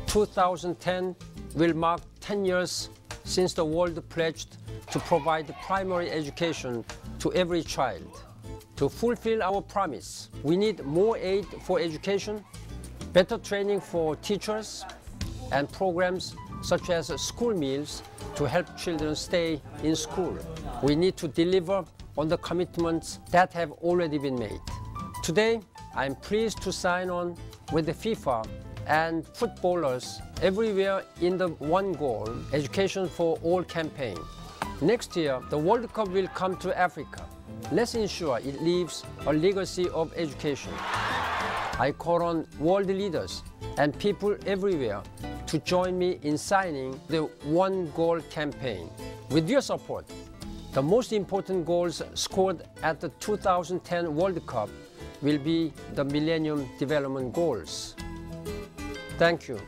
2010 will mark 10 years since the world pledged to provide primary education to every child. To fulfill our promise, we need more aid for education, better training for teachers, and programs such as school meals to help children stay in school. We need to deliver on the commitments that have already been made. Today, I am pleased to sign on with the FIFA and footballers everywhere in the One Goal, Education for All campaign. Next year, the World Cup will come to Africa. Let's ensure it leaves a legacy of education. I call on world leaders and people everywhere to join me in signing the One Goal campaign. With your support, the most important goals scored at the 2010 World Cup will be the Millennium Development Goals. Thank you.